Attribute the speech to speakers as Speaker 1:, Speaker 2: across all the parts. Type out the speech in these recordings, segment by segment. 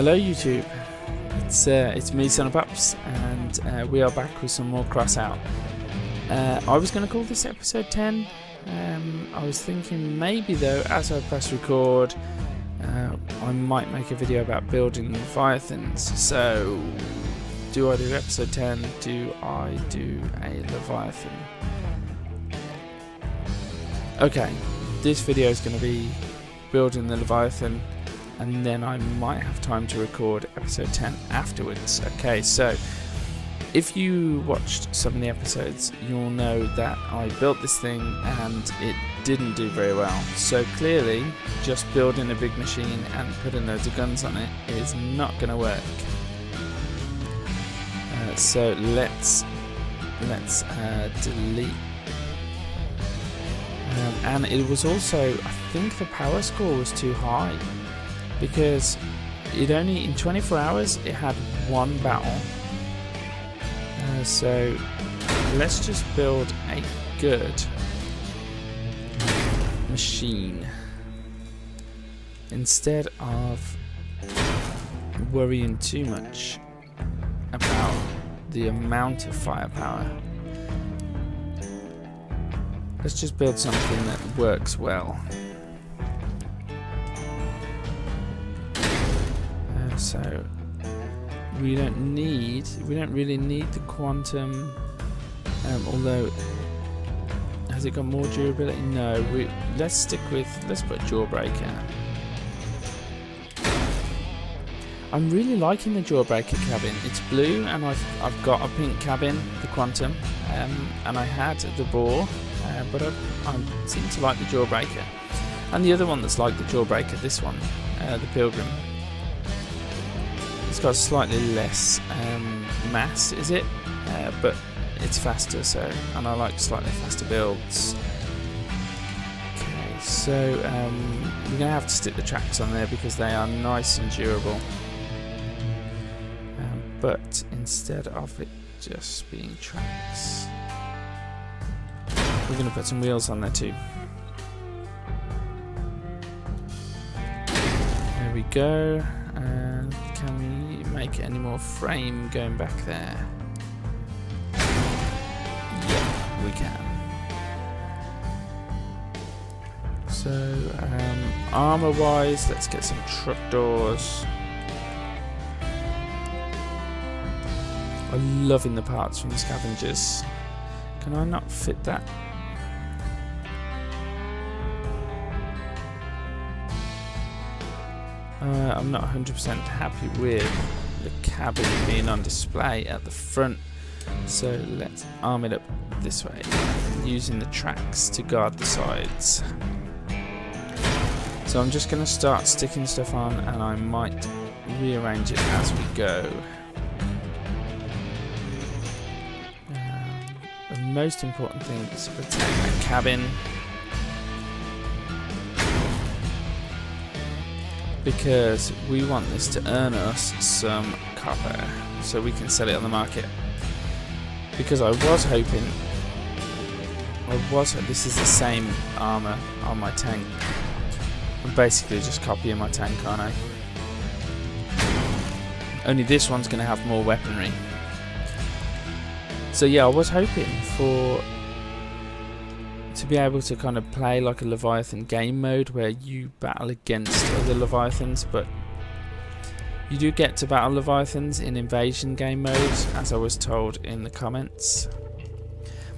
Speaker 1: Hello YouTube, it's me Sonofpops, and we are back with some more Crossout. I was going to call this episode 10. I was thinking maybe though, as I press record, I might make a video about building Leviathans. So, do I do episode 10? Do I do a Leviathan? Okay, this video is going to be building the Leviathan, and then I might have time to record episode 10 afterwards. Okay, so if you watched some of the episodes, you'll know that I built this thing and it didn't do very well. So clearly, just building a big machine and putting loads of guns on it is not going to work. So let's delete. And it was also, I think the power score was too high, because it only, in 24 hours, it had one battle. So let's just build a good machine instead of worrying too much about the amount of firepower. Let's just build something that works well. So we don't really need the quantum. Although, has it got more durability? No. Let's put Jawbreaker. I'm really liking the Jawbreaker cabin. It's blue, and I've got a pink cabin, the quantum, and I had the boar. But I seem to like the Jawbreaker. And the other one that's like the Jawbreaker, this one, the Pilgrim. It's got slightly less mass, is it? But it's faster, and I like slightly faster builds. Okay, so we're going to have to stick the tracks on there because they are nice and durable. But instead of it just being tracks, we're going to put some wheels on there too. There we go. Can we make any more frame going back there? Yeah, we can. So, armor wise, let's get some truck doors. I'm loving the parts from the scavengers. Can I not fit that? I'm not 100% happy with the cabin being on display at the front, so let's arm it up this way, using the tracks to guard the sides. So I'm just going to start sticking stuff on, and I might rearrange it as we go. The most important thing is to protect that cabin, because we want this to earn us some copper so we can sell it on the market. Because I was hoping this is the same armor on my tank. I'm basically just copying my tank, aren't I? Only this one's going to have more weaponry. So yeah, I was hoping to be able to kind of play like a Leviathan game mode where you battle against other Leviathans, but you do get to battle Leviathans in invasion game mode, as I was told in the comments.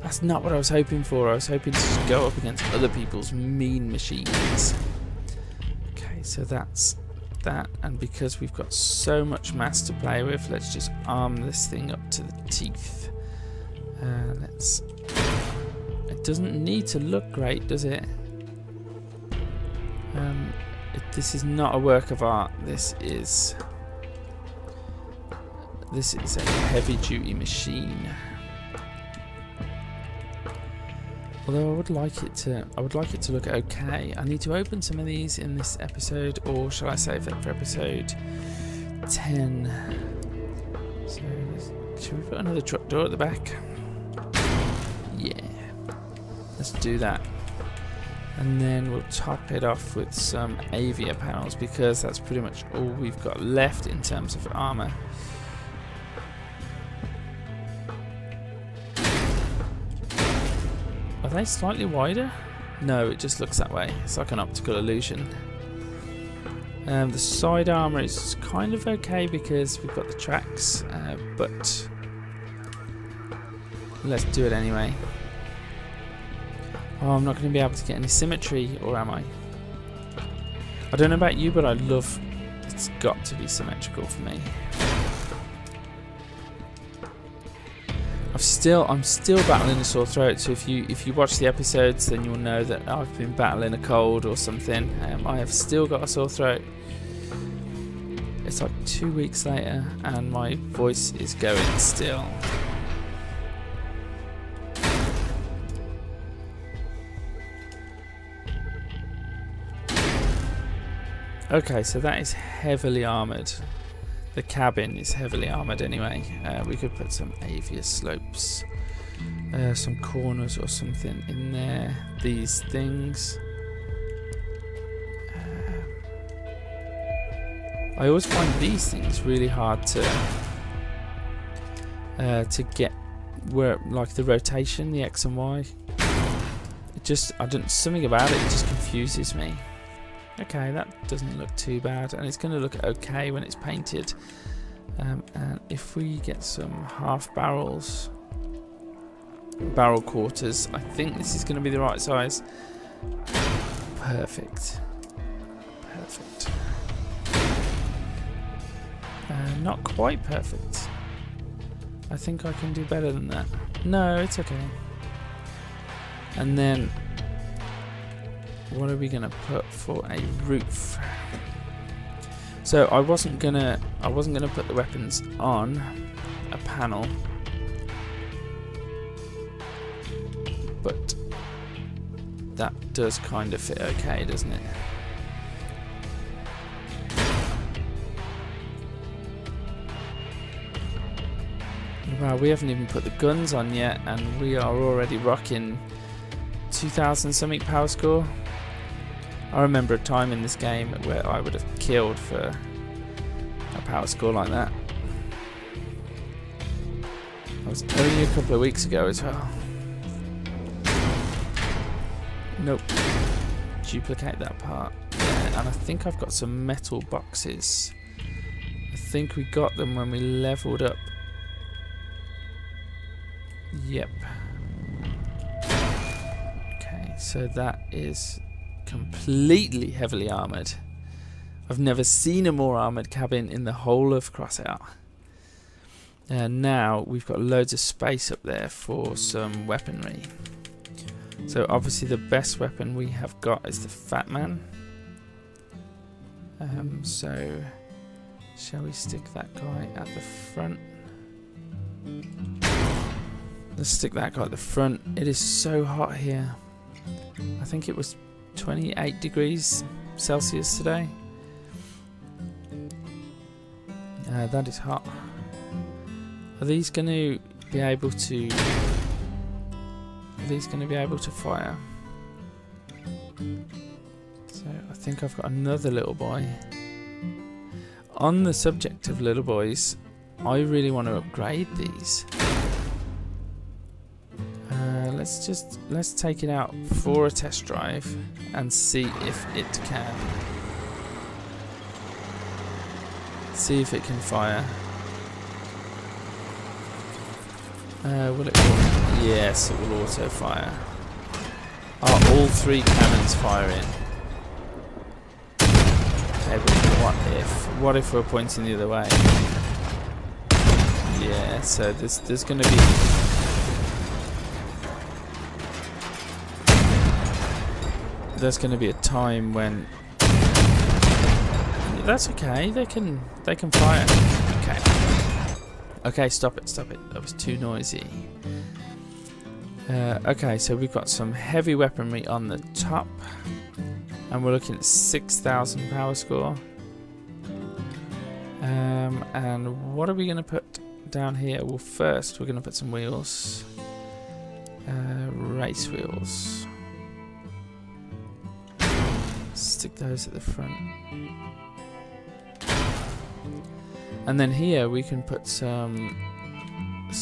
Speaker 1: That's not what I was hoping for. I was hoping to just go up against other people's mean machines. Okay, so that's that, and because we've got so much mass to play with, let's just arm this thing up to the teeth. It doesn't need to look great, does it? This is not a work of art. This is a heavy-duty machine. Although I would like it to look okay. I need to open some of these in this episode, or shall I save it for episode 10? So, should we put another truck door at the back? Yeah, let's do that. And then we'll top it off with some avia panels because that's pretty much all we've got left in terms of armor. Are they slightly wider? No, it just looks that way. It's like an optical illusion. The side armor is kind of okay because we've got the tracks, but let's do it anyway. Oh, I'm not going to be able to get any symmetry, or am I? I don't know about you, but I love... It's got to be symmetrical for me. I'm still battling a sore throat, so if you watch the episodes, then you'll know that I've been battling a cold or something. I have still got a sore throat. It's like 2 weeks later, and my voice is going still. Okay, so that is heavily armoured. The cabin is heavily armoured anyway. We could put some avia slopes, some corners or something in there. These things. I always find these things really hard to get where, like the rotation, the X and Y. It just, something about it just confuses me. Okay, that doesn't look too bad, and it's going to look okay when it's painted. And if we get some half barrels, barrel quarters, I think this is going to be the right size. Perfect. Perfect. Not quite perfect. I think I can do better than that. No, it's okay. And then what are we gonna put for a roof? So I wasn't gonna put the weapons on a panel, but that does kind of fit okay, doesn't it? Wow, we haven't even put the guns on yet, and we are already rocking 2000 something power score. I remember a time in this game where I would have killed for a power score like that. That was only a couple of weeks ago as well. Nope. Duplicate that part. Yeah, and I think I've got some metal boxes. I think we got them when we leveled up. Yep. Okay, so that is completely heavily armoured. I've never seen a more armoured cabin in the whole of Crossout. And now we've got loads of space up there for some weaponry. So obviously the best weapon we have got is the Fat Man. So shall we stick that guy at the front? Let's stick that guy at the front. It is so hot here. I think it was 28 degrees Celsius today. That is hot. Are these going to be able to? Are these going to be able to fire? So I think I've got another little boy. On the subject of little boys, I really want to upgrade these. Let's take it out for a test drive and see if it can. See if it can fire. Will it? Yes, it will auto fire. Are all three cannons firing? Okay, but what if we're pointing the other way? Yeah, so there's going to be. There's going to be a time when that's okay. They can fire. Okay, stop it. That was too noisy. Okay, so we've got some heavy weaponry on the top, and we're looking at 6,000 power score. And what are we going to put down here? Well, first we're going to put some wheels, race wheels. stick those at the front. And then here we can put some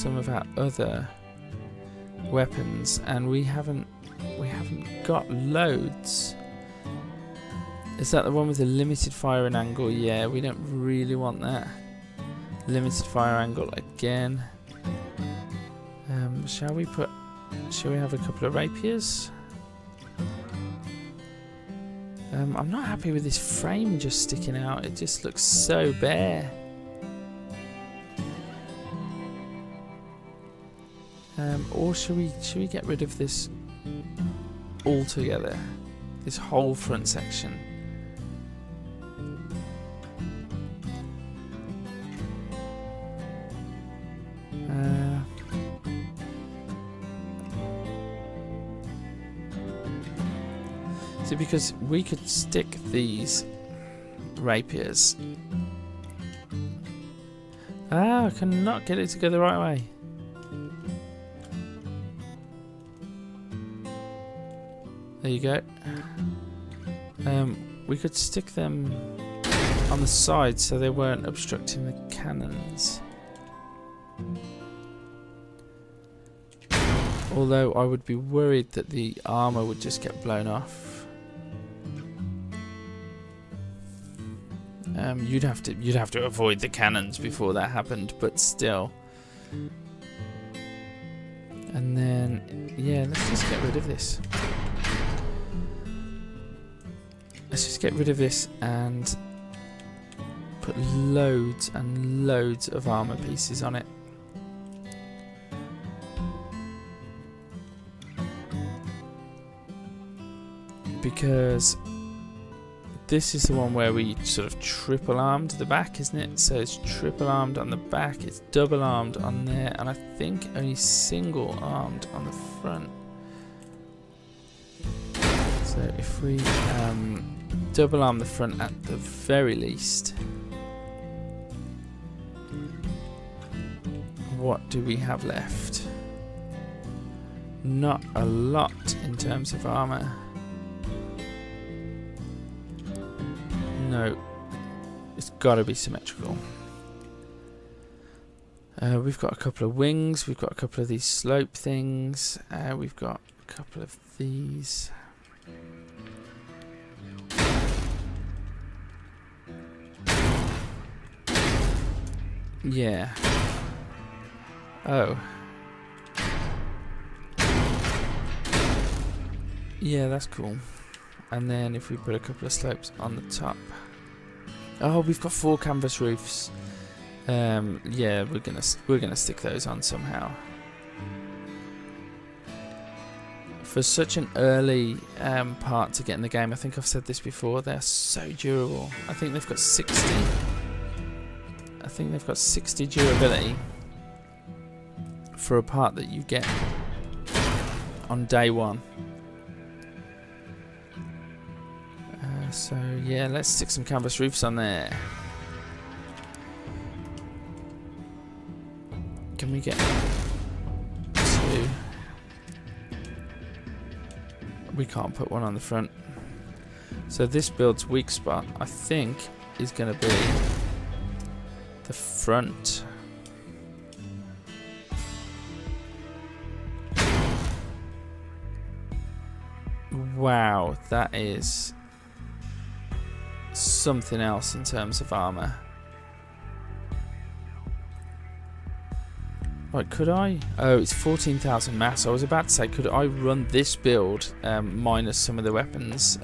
Speaker 1: of our other weapons, and we haven't got loads. Is that the one with the limited firing angle? Yeah, we don't really want that. Limited fire angle again. Shall we have a couple of rapiers? I'm not happy with this frame just sticking out. It just looks so bare. Or should we get rid of this altogether? This whole front section. See, because we could stick these rapiers. I cannot get it to go the right way. There you go. We could stick them on the side so they weren't obstructing the cannons. Although I would be worried that the armor would just get blown off. You'd have to avoid the cannons before that happened, but still. And then, yeah, let's just get rid of this. Let's just get rid of this and put loads and loads of armor pieces on it. Because this is the one where we sort of triple armed the back, isn't it? So it's triple armed on the back, it's double armed on there, and I think only single armed on the front. So if we double arm the front at the very least, what do we have left? Not a lot in terms of armor. No, it's got to be symmetrical. We've got a couple of wings, we've got a couple of these slope things, we've got a couple of these. Yeah. Oh. Yeah, that's cool. And then if we put a couple of slopes on the top. Oh, we've got 4 canvas roofs. Yeah, we're gonna stick those on somehow. For such an early part to get in the game, I think I've said this before, they're so durable. I think they've got 60. I think they've got 60 durability for a part that you get on day one. So yeah, let's stick some canvas roofs on there. Can we get 2? We can't put one on the front. So this build's weak spot, I think, is going to be the front. Wow, that is something else in terms of armor. Right, could I? Oh, it's 14,000 mass. I was about to say, could I run this build minus some of the weapons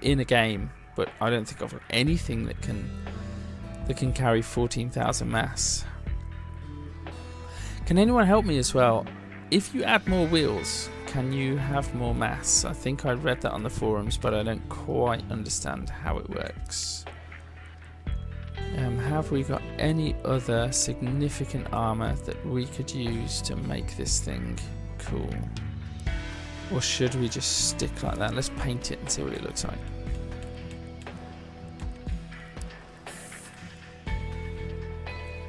Speaker 1: in a game? But I don't think I've got anything that can carry 14,000 mass. Can anyone help me as well? If you add more wheels, can you have more mass? I think I read that on the forums, but I don't quite understand how it works. Have we got any other significant armor that we could use to make this thing cool? Or should we just stick like that? Let's paint it and see what it looks like.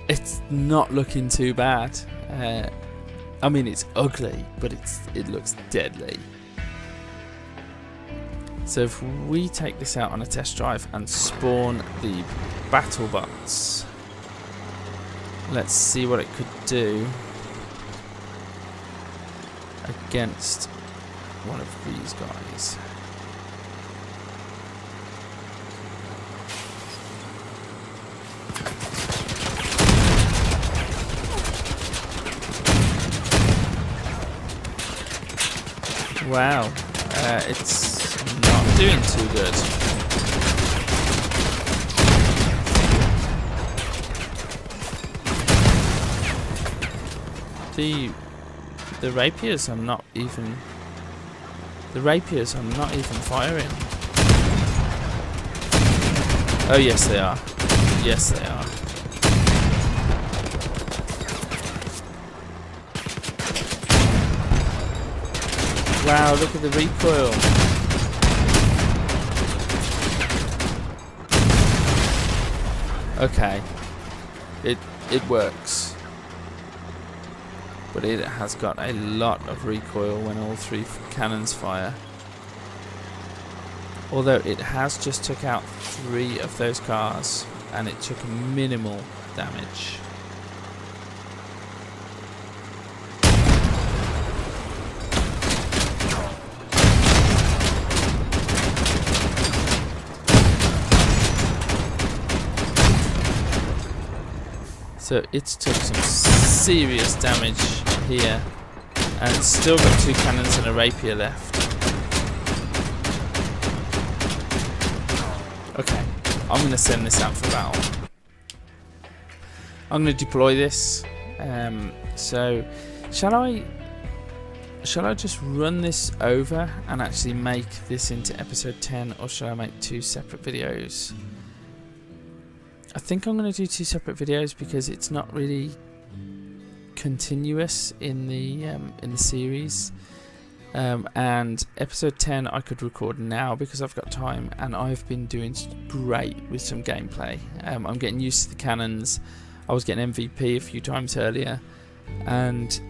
Speaker 1: It's not looking too bad. I mean, it's ugly, but it looks deadly. So if we take this out on a test drive and spawn the battle bots, let's see what it could do against one of these guys. Wow, it's not doing too good. The rapiers are not even firing. Oh yes they are. Yes they are. Wow, look at the recoil. Okay. It works. But it has got a lot of recoil when all three cannons fire. Although it has just took out 3 of those cars and it took minimal damage. So it's took some serious damage here and it's still got 2 cannons and a rapier left. Okay, I'm going to send this out for battle. I'm going to deploy this. So shall I just run this over and actually make this into episode 10, or shall I make 2 separate videos? I think I'm going to do 2 separate videos because it's not really continuous in the series. And episode 10 I could record now because I've got time, and I've been doing great with some gameplay. I'm getting used to the cannons. I was getting MVP a few times earlier, and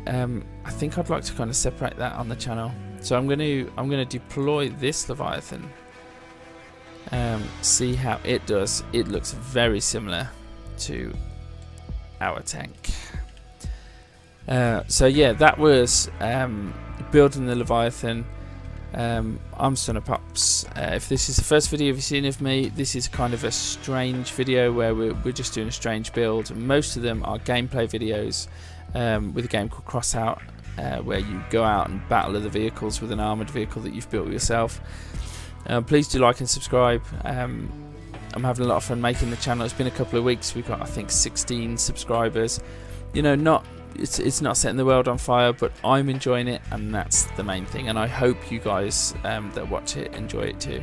Speaker 1: I think I'd like to kind of separate that on the channel. So I'm going to deploy this Leviathan. See how it does. It looks very similar to our tank. So yeah, that was building the Leviathan. I'm Sonofpops. If this is the first video you've seen of me, this is kind of a strange video where we're just doing a strange build. Most of them are gameplay videos with a game called Crossout, where you go out and battle other vehicles with an armoured vehicle that you've built yourself. Please do like and subscribe. I'm having a lot of fun making the channel. It's been a couple of weeks. We've got, I think, 16 subscribers. You know, it's not setting the world on fire, but I'm enjoying it, and that's the main thing. And I hope you guys that watch it enjoy it too.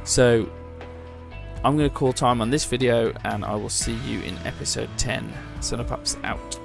Speaker 1: So I'm going to call time on this video, and I will see you in episode 10. Sonofpops out.